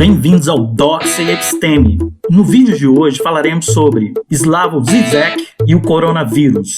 Bem-vindos ao Doxa e Episteme. No vídeo de hoje falaremos sobre Slavoj Žižek e o coronavírus.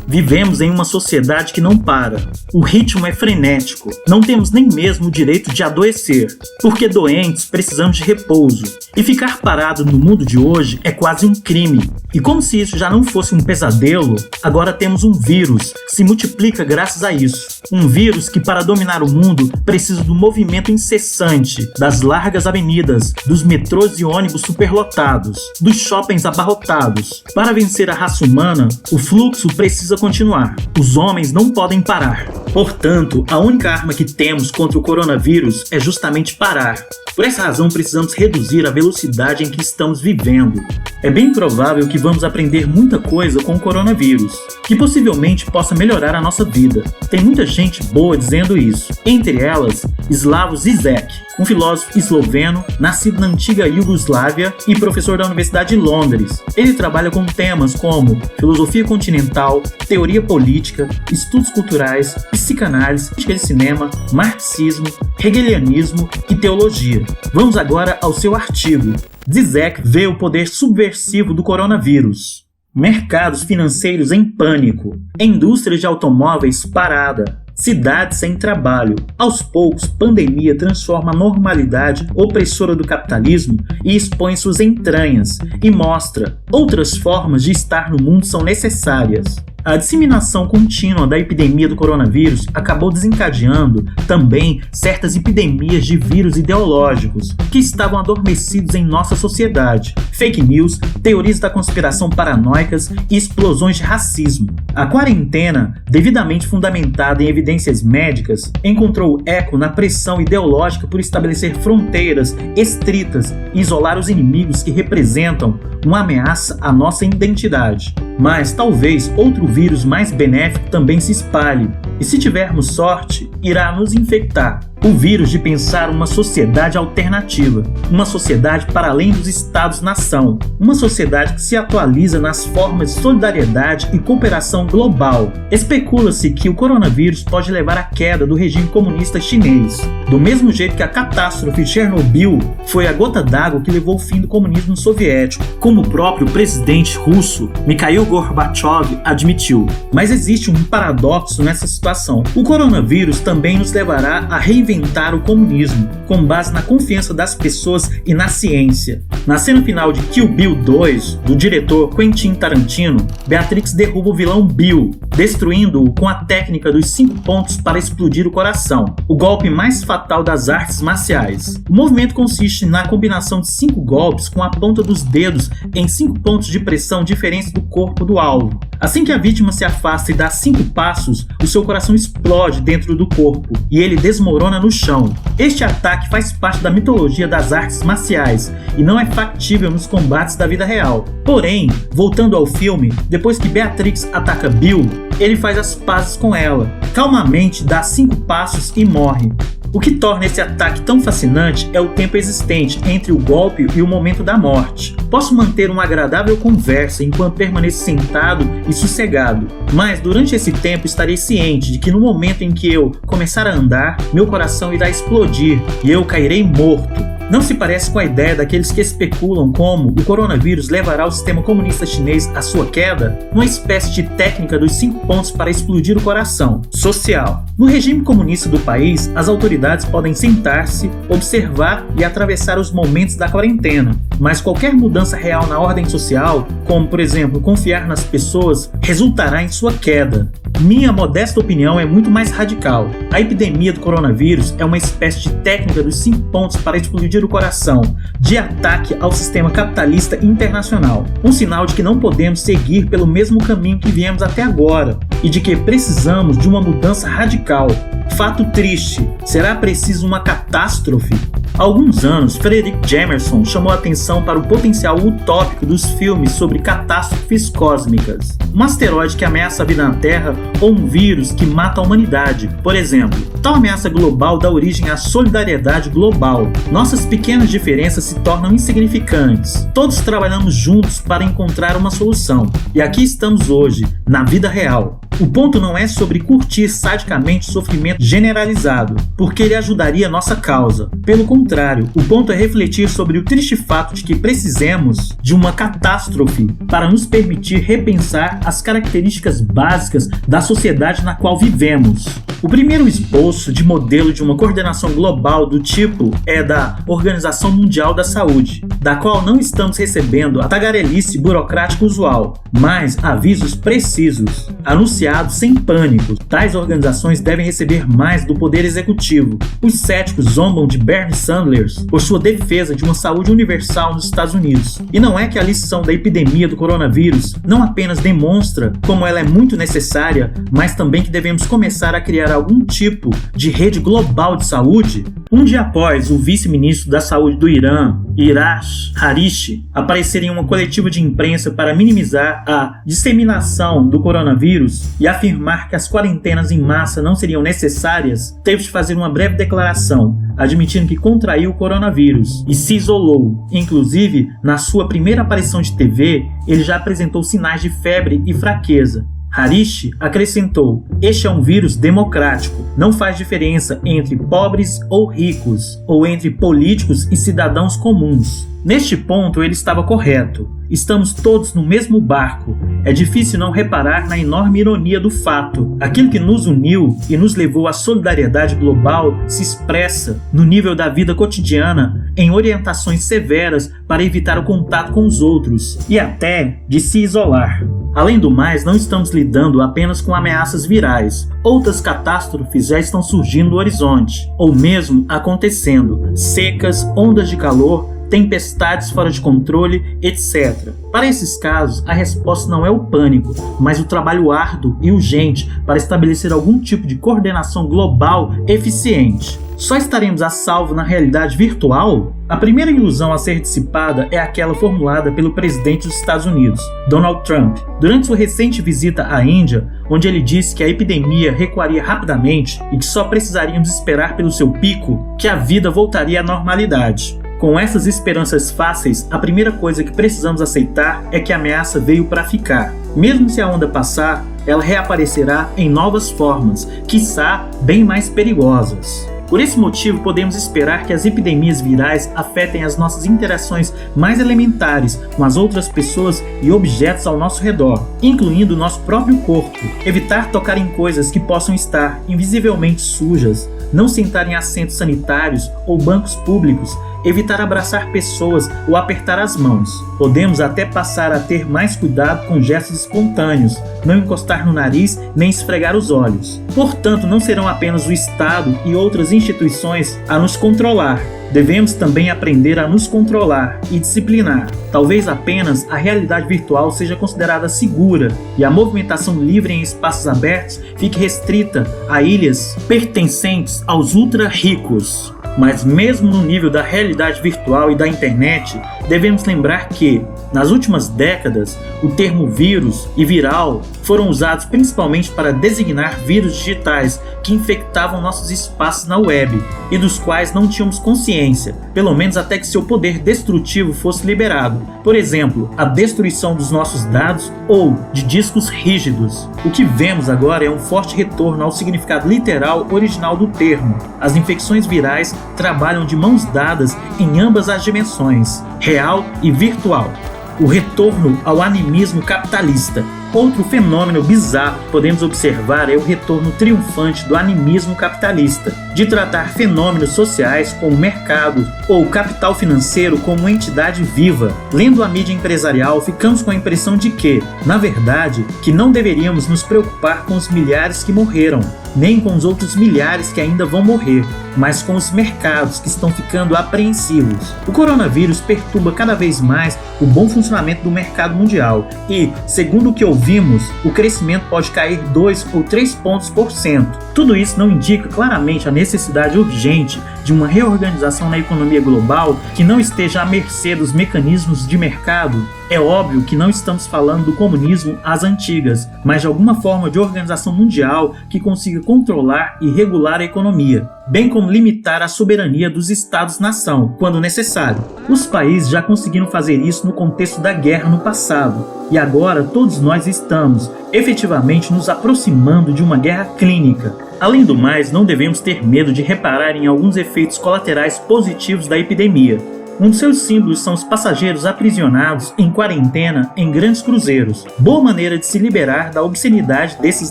Vivemos em uma sociedade que não para. O ritmo é frenético. Não temos nem mesmo o direito de adoecer, porque doentes precisamos de repouso. E ficar parado no mundo de hoje é quase um crime. E como se isso já não fosse um pesadelo, agora temos um vírus que se multiplica graças a isso. Um vírus que, para dominar o mundo, precisa do movimento incessante, das largas avenidas, dos metrôs e ônibus superlotados, dos shoppings abarrotados. Para vencer a raça humana, o fluxo precisa continuar. Os homens não podem parar. Portanto, a única arma que temos contra o coronavírus é justamente parar. Por essa razão, precisamos reduzir a velocidade em que estamos vivendo. É bem provável que vamos aprender muita coisa com o coronavírus, que possivelmente possa melhorar a nossa vida. Tem muita gente boa dizendo isso. Entre elas, Slavoj Žižek, um filósofo esloveno, nascido na antiga Iugoslávia e professor da Universidade de Londres. Ele trabalha com temas como filosofia continental, teoria política, estudos culturais, psicanálise, crítica de cinema, marxismo, hegelianismo e teologia. Vamos agora ao seu artigo. Žižek vê o poder subversivo do coronavírus. Mercados financeiros em pânico. Indústria de automóveis parada. Cidades sem trabalho. Aos poucos, pandemia transforma a normalidade opressora do capitalismo e expõe suas entranhas e mostra outras formas de estar no mundo são necessárias. A disseminação contínua da epidemia do coronavírus acabou desencadeando também certas epidemias de vírus ideológicos que estavam adormecidos em nossa sociedade. Fake news, teorias da conspiração paranoicas e explosões de racismo. A quarentena, devidamente fundamentada em evidências médicas, encontrou eco na pressão ideológica por estabelecer fronteiras estritas e isolar os inimigos que representam uma ameaça à nossa identidade. Mas talvez outro vírus mais benéfico também se espalhe, e se tivermos sorte, irá nos infectar. O vírus de pensar uma sociedade alternativa, uma sociedade para além dos estados-nação, uma sociedade que se atualiza nas formas de solidariedade e cooperação global. Especula-se que o coronavírus pode levar à queda do regime comunista chinês, do mesmo jeito que a catástrofe de Chernobyl foi a gota d'água que levou ao fim do comunismo soviético, como o próprio presidente russo Mikhail Gorbachev admitiu. Mas existe um paradoxo nessa situação. O coronavírus também nos levará a reinventar o comunismo, com base na confiança das pessoas e na ciência. Na cena final de Kill Bill 2, do diretor Quentin Tarantino, Beatrix derruba o vilão Bill, destruindo-o com a técnica dos 5 pontos para explodir o coração, o golpe mais fatal das artes marciais. O movimento consiste na combinação de 5 golpes com a ponta dos dedos em 5 pontos de pressão diferentes do corpo do alvo. Assim que a vítima se afasta e dá 5 passos, o seu coração explode dentro do corpo e ele desmorona no chão. Este ataque faz parte da mitologia das artes marciais e não é factível nos combates da vida real. Porém, voltando ao filme, depois que Beatrix ataca Bill, ele faz as pazes com ela, calmamente dá 5 passos e morre. O que torna esse ataque tão fascinante é o tempo existente entre o golpe e o momento da morte. Posso manter uma agradável conversa enquanto permaneço sentado e sossegado, mas durante esse tempo estarei ciente de que no momento em que eu começar a andar, meu coração irá explodir e eu cairei morto. Não se parece com a ideia daqueles que especulam como o coronavírus levará o sistema comunista chinês à sua queda? Uma espécie de técnica dos 5 pontos para explodir o coração. Social. No regime comunista do país, as autoridades podem sentar-se, observar e atravessar os momentos da quarentena, mas qualquer mudança real na ordem social, como por exemplo confiar nas pessoas, resultará em sua queda. Minha modesta opinião é muito mais radical. A epidemia do coronavírus é uma espécie de técnica dos 5 pontos para explodir o coração, de ataque ao sistema capitalista internacional. Um sinal de que não podemos seguir pelo mesmo caminho que viemos até agora e de que precisamos de uma mudança radical. Fato triste, será preciso uma catástrofe? Há alguns anos, Frederick Jameson chamou a atenção para o potencial utópico dos filmes sobre catástrofes cósmicas. Um asteroide que ameaça a vida na Terra ou um vírus que mata a humanidade, por exemplo. Tal ameaça global dá origem à solidariedade global. Nossas pequenas diferenças se tornam insignificantes. Todos trabalhamos juntos para encontrar uma solução. E aqui estamos hoje, na vida real. O ponto não é sobre curtir sadicamente o sofrimento generalizado, porque ele ajudaria a nossa causa. Pelo contrário, o ponto é refletir sobre o triste fato de que precisemos de uma catástrofe para nos permitir repensar as características básicas da sociedade na qual vivemos. O primeiro esboço de modelo de uma coordenação global do tipo é da Organização Mundial da Saúde, da qual não estamos recebendo a tagarelice burocrática usual, mas avisos precisos, anunciados sem pânico. Tais organizações devem receber mais do poder executivo. Os céticos zombam de Bernie Sanders por sua defesa de uma saúde universal nos Estados Unidos. E não é que a lição da epidemia do coronavírus não apenas demonstra como ela é muito necessária, mas também que devemos começar a criar algum tipo de rede global de saúde? Um dia após o vice-ministro da saúde do Irã, Irash Harishi, aparecer em uma coletiva de imprensa para minimizar a disseminação do coronavírus e afirmar que as quarentenas em massa não seriam necessárias, teve de fazer uma breve declaração, admitindo que contraiu o coronavírus e se isolou. Inclusive, na sua primeira aparição de TV, ele já apresentou sinais de febre e fraqueza. Harishi acrescentou: "Este é um vírus democrático. Não faz diferença entre pobres ou ricos, ou entre políticos e cidadãos comuns." Neste ponto, ele estava correto. Estamos todos no mesmo barco. É difícil não reparar na enorme ironia do fato. Aquilo que nos uniu e nos levou à solidariedade global se expressa, no nível da vida cotidiana, em orientações severas para evitar o contato com os outros e até de se isolar. Além do mais, não estamos lidando apenas com ameaças virais. Outras catástrofes já estão surgindo no horizonte, ou mesmo acontecendo. Secas, ondas de calor, tempestades fora de controle, etc. Para esses casos, a resposta não é o pânico, mas o trabalho árduo e urgente para estabelecer algum tipo de coordenação global eficiente. Só estaremos a salvo na realidade virtual? A primeira ilusão a ser dissipada é aquela formulada pelo presidente dos Estados Unidos, Donald Trump, durante sua recente visita à Índia, onde ele disse que a epidemia recuaria rapidamente e que só precisaríamos esperar pelo seu pico que a vida voltaria à normalidade. Com essas esperanças fáceis, a primeira coisa que precisamos aceitar é que a ameaça veio para ficar. Mesmo se a onda passar, ela reaparecerá em novas formas, quiçá bem mais perigosas. Por esse motivo, podemos esperar que as epidemias virais afetem as nossas interações mais elementares com as outras pessoas e objetos ao nosso redor, incluindo o nosso próprio corpo. Evitar tocar em coisas que possam estar invisivelmente sujas, não sentar em assentos sanitários ou bancos públicos, evitar abraçar pessoas ou apertar as mãos. Podemos até passar a ter mais cuidado com gestos espontâneos, não encostar no nariz nem esfregar os olhos. Portanto, não serão apenas o Estado e outras instituições a nos controlar. Devemos também aprender a nos controlar e disciplinar. Talvez apenas a realidade virtual seja considerada segura e a movimentação livre em espaços abertos fique restrita a ilhas pertencentes aos ultra-ricos. Mas mesmo no nível da realidade virtual e da internet, devemos lembrar que, nas últimas décadas, o termo vírus e viral foram usados principalmente para designar vírus digitais que infectavam nossos espaços na web e dos quais não tínhamos consciência, pelo menos até que seu poder destrutivo fosse liberado. Por exemplo, a destruição dos nossos dados ou de discos rígidos. O que vemos agora é um forte retorno ao significado literal original do termo. As infecções virais trabalham de mãos dadas em ambas as dimensões, real e virtual. O retorno ao animismo capitalista. Outro fenômeno bizarro que podemos observar é o retorno triunfante do animismo capitalista, de tratar fenômenos sociais como mercado ou capital financeiro como uma entidade viva. Lendo a mídia empresarial, ficamos com a impressão de que, na verdade, que não deveríamos nos preocupar com os milhares que morreram, nem com os outros milhares que ainda vão morrer, mas com os mercados que estão ficando apreensivos. O coronavírus perturba cada vez mais o bom funcionamento do mercado mundial e, segundo o que ouvimos, o crescimento pode cair 2 ou 3 pontos por cento. Tudo isso não indica claramente a necessidade urgente de uma reorganização na economia global que não esteja à mercê dos mecanismos de mercado? É óbvio que não estamos falando do comunismo às antigas, mas de alguma forma de organização mundial que consiga controlar e regular a economia, bem como limitar a soberania dos Estados-nação, quando necessário. Os países já conseguiram fazer isso no contexto da guerra no passado, e agora todos nós estamos, efetivamente, nos aproximando de uma guerra clínica. Além do mais, não devemos ter medo de reparar em alguns efeitos colaterais positivos da epidemia. Um dos seus símbolos são os passageiros aprisionados em quarentena em grandes cruzeiros. Boa maneira de se liberar da obscenidade desses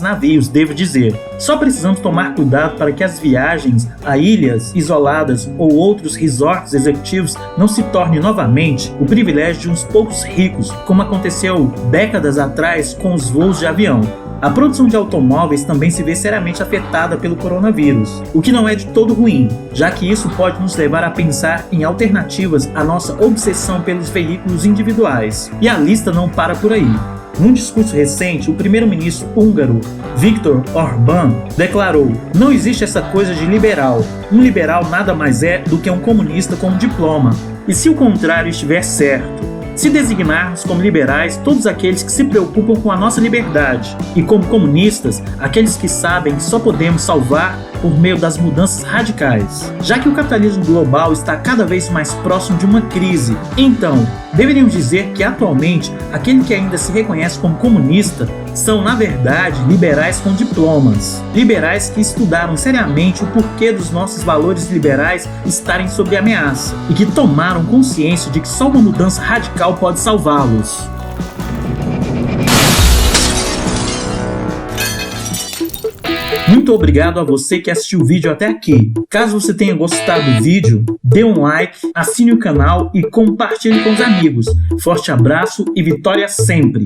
navios, devo dizer. Só precisamos tomar cuidado para que as viagens a ilhas isoladas ou outros resorts executivos não se tornem novamente o privilégio de uns poucos ricos, como aconteceu décadas atrás com os voos de avião. A produção de automóveis também se vê seriamente afetada pelo coronavírus, o que não é de todo ruim, já que isso pode nos levar a pensar em alternativas à nossa obsessão pelos veículos individuais. E a lista não para por aí. Num discurso recente, o primeiro-ministro húngaro, Viktor Orbán, declarou: "Não existe essa coisa de liberal. Um liberal nada mais é do que um comunista com um diploma. E se o contrário estiver certo? Se designarmos como liberais todos aqueles que se preocupam com a nossa liberdade e como comunistas, aqueles que sabem que só podemos salvar por meio das mudanças radicais. Já que o capitalismo global está cada vez mais próximo de uma crise, então deveríamos dizer que atualmente aqueles que ainda se reconhecem como comunista são, na verdade, liberais com diplomas. Liberais que estudaram seriamente o porquê dos nossos valores liberais estarem sob ameaça e que tomaram consciência de que só uma mudança radical pode salvá-los." Muito obrigado a você que assistiu o vídeo até aqui. Caso você tenha gostado do vídeo, dê um like, assine o canal e compartilhe com os amigos. Forte abraço e vitória sempre!